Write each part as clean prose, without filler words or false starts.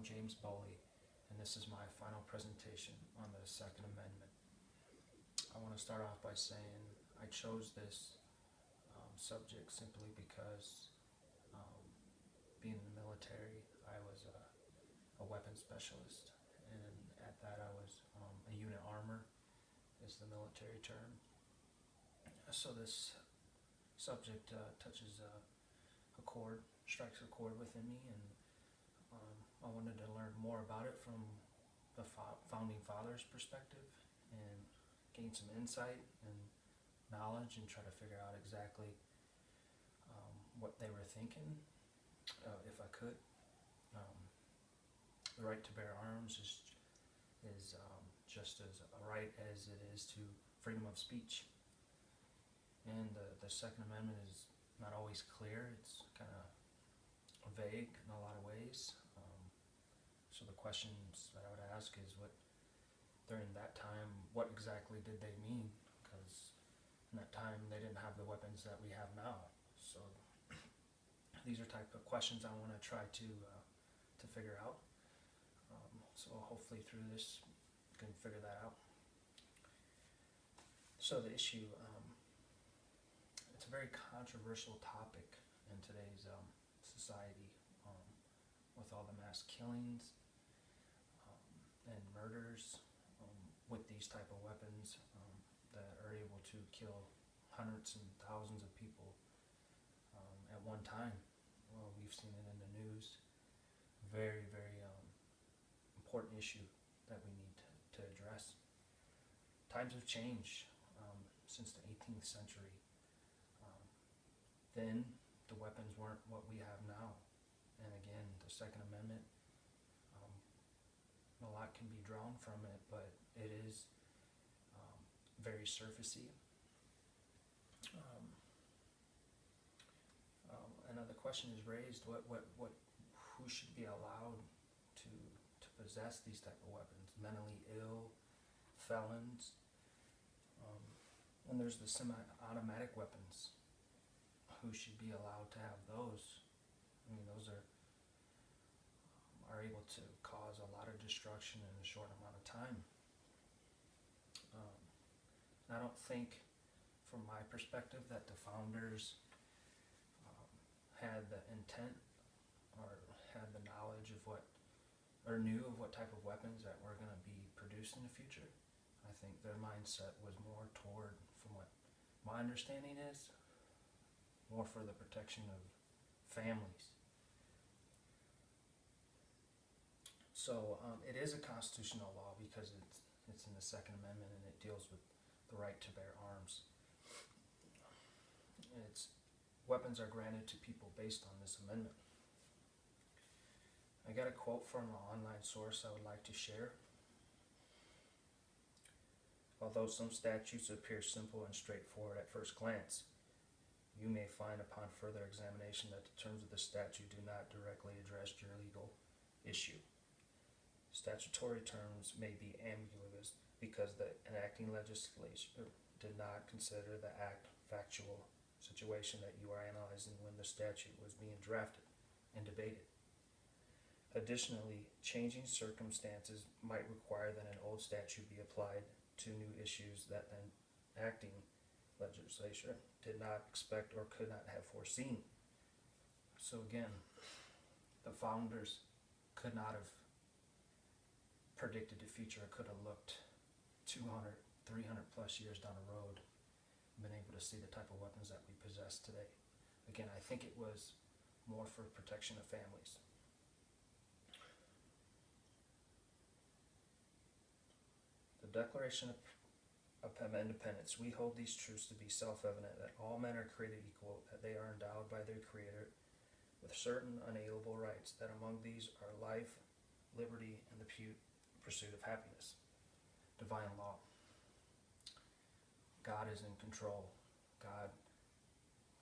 I'm James Bowley, and this is my final presentation on the Second Amendment. I want to start off by saying I chose this subject simply because um, being in the military, I was a weapons specialist, and at that I was a unit armor, is the military term. So this subject touches a chord, strikes a chord within me, and I wanted to learn more about it from the founding fathers' perspective and gain some insight and knowledge and try to figure out exactly what they were thinking, if I could. The right to bear arms is just as a right as it is to freedom of speech. And the Second Amendment is not always clear. It's kind of vague in a lot of ways. So the questions that I would ask is, what during that time, what exactly did they mean? Because in that time they didn't have the weapons that we have now. So these are type of questions I want to try to figure out. So hopefully through this you can figure that out. So the issue, it's a very controversial topic in today's society, with all the mass killings and murders with these type of weapons that are able to kill hundreds and thousands of people at one time. Well, we've seen it in the news. Very, very important issue that we need to address. Times have changed since the 18th century. Then the weapons weren't what we have now. And again, the Second Amendment, a lot can be drawn from it, but it is very surfacey. Another question is raised: who should be allowed to possess these type of weapons? Mentally ill, felons, and there's the semi-automatic weapons. Who should be allowed to have those? I mean, those are able to cause a lot of destruction in a short amount of time. I don't think, from my perspective, that the founders had the intent or had the knowledge of what, or knew of what type of weapons that were going to be produced in the future. I think their mindset was more toward, from what my understanding is, more for the protection of families. So it is a constitutional law because it's in the Second Amendment, and it deals with the right to bear arms. Weapons are granted to people based on this amendment. I got a quote from an online source I would like to share. Although some statutes appear simple and straightforward at first glance, you may find upon further examination that the terms of the statute do not directly address your legal issue. Statutory terms may be ambiguous because the enacting legislature did not consider the factual situation that you are analyzing when the statute was being drafted and debated. Additionally, changing circumstances might require that an old statute be applied to new issues that the enacting legislature did not expect or could not have foreseen. So again, the founders could not have predicted the future, could have looked 200, 300 plus years down the road, been able to see the type of weapons that we possess today. Again, I think it was more for protection of families. The Declaration of Independence: we hold these truths to be self-evident, that all men are created equal, that they are endowed by their Creator with certain unalienable rights, that among these are life, liberty, and the pursuit of happiness. Divine law. God is in control. God,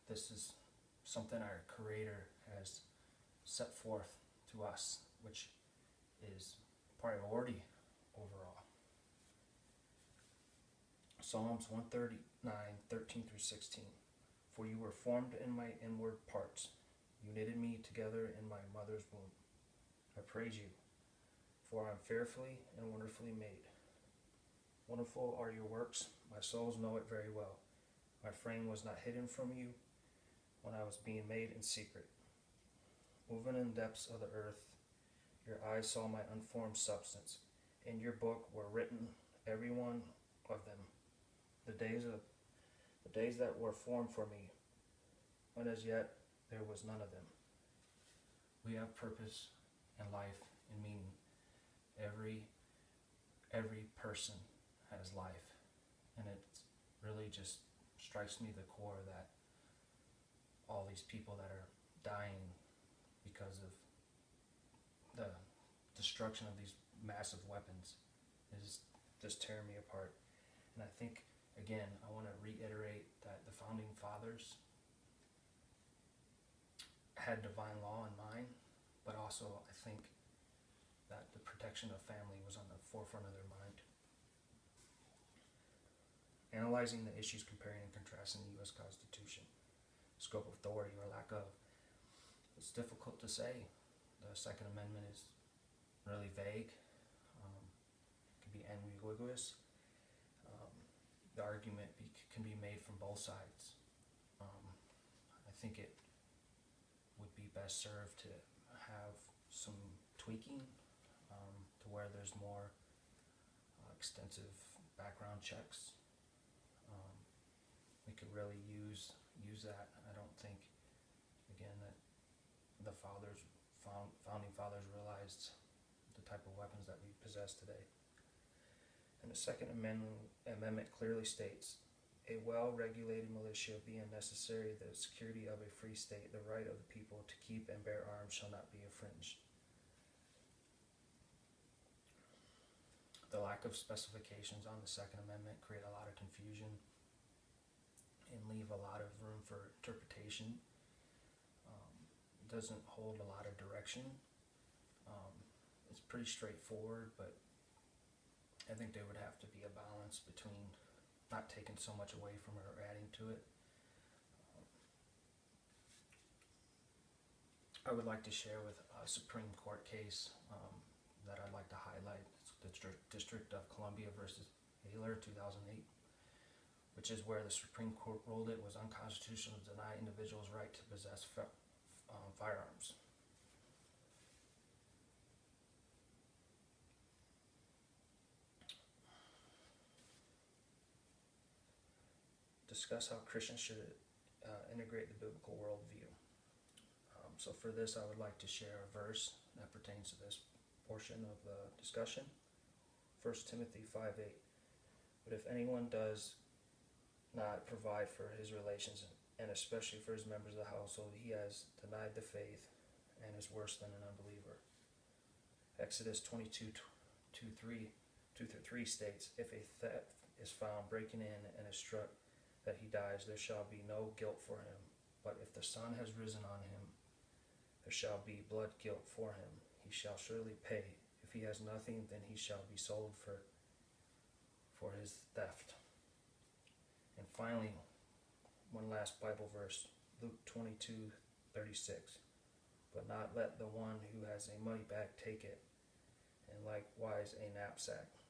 this is something our Creator has set forth to us, which is priority overall. Psalms 139:13 through 16. For you were formed in my inward parts. You knitted me together in my mother's womb. I praise you, For I am fearfully and wonderfully made. Wonderful are your works, my souls know it very well. My frame was not hidden from you when I was being made in secret. Moving in the depths of the earth, your eyes saw my unformed substance. In your book were written, every one of them, the days that were formed for me, when as yet there was none of them. We have purpose and life and meaning. Every person has life, and it really just strikes me the core that all these people that are dying because of the destruction of these massive weapons is just tearing me apart. And I think, again, I want to reiterate that the founding fathers had divine law in mind, but also I think that the protection of family was on the forefront of their mind. Analyzing the issues, comparing and contrasting the U.S. Constitution, scope of authority or lack of. It's difficult to say. The Second Amendment is really vague. It can be ambiguous. The argument can be made from both sides. I think it would be best served to have some tweaking to where there's more extensive background checks. We could really use that. I don't think, again, that the founding fathers realized the type of weapons that we possess today. And the Second Amendment clearly states, a well-regulated militia being necessary to the security of a free state, the right of the people to keep and bear arms shall not be infringed. The lack of specifications on the Second Amendment create a lot of confusion and leave a lot of room for interpretation. It doesn't hold a lot of direction. It's pretty straightforward, but I think there would have to be a balance between not taking so much away from it or adding to it. I would like to share with a Supreme Court case that I'd like to highlight. It's the District of Columbia versus Taylor, 2008, which is where the Supreme Court ruled it was unconstitutional to deny individuals' right to possess firearms. Discuss how Christians should integrate the biblical worldview. So for this, I would like to share a verse that pertains to this portion of the discussion. 1 Timothy 5:8. But if anyone does not provide for his relations, and especially for his members of the household, he has denied the faith and is worse than an unbeliever. Exodus 22:2-3 states, if a theft is found breaking in and is struck that he dies, there shall be no guilt for him. But if the sun has risen on him, there shall be blood guilt for him. He shall surely pay. If he has nothing, then he shall be sold for his theft. And finally, one last Bible verse, Luke 22:36. But not let the one who has a money bag take it, and likewise a knapsack.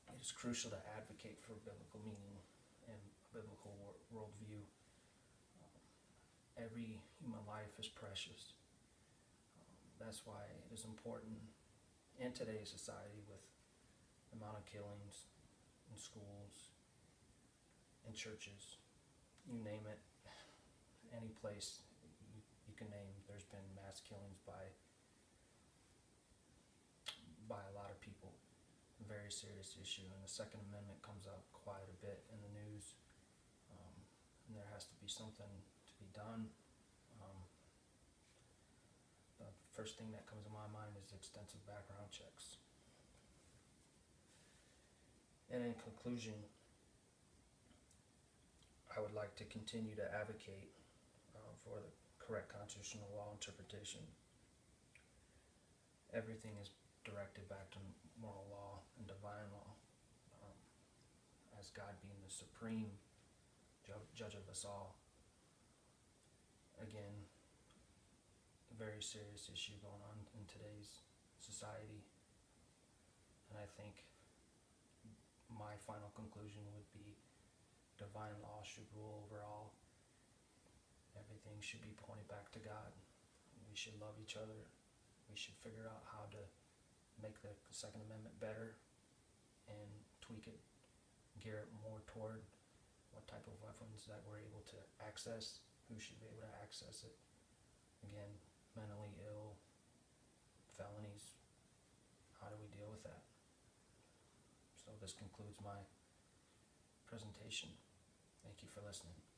It is crucial to advocate for biblical meaning and biblical worldview. Every human life is precious. That's why it is important in today's society with the amount of killings in schools, in churches, you name it, any place you can name, there's been mass killings by a lot of people. A very serious issue, and the Second Amendment comes up quite a bit in the news, and there has to be something to be done. The first thing that comes to my mind is extensive background checks. And in conclusion, I would like to continue to advocate for the correct constitutional law interpretation. Everything is directed back to moral law and divine law, as God being the supreme judge of us all. Again, a very serious issue going on in today's society. And I think my final conclusion would be divine law should rule over all. Everything should be pointed back to God. We should love each other. We should figure out how to make the Second Amendment better and tweak it, gear it more toward what type of weapons that we're able to access, who should be able to access it. Again, mentally ill, felonies, how do we deal with that? So this concludes my presentation. Thank you for listening.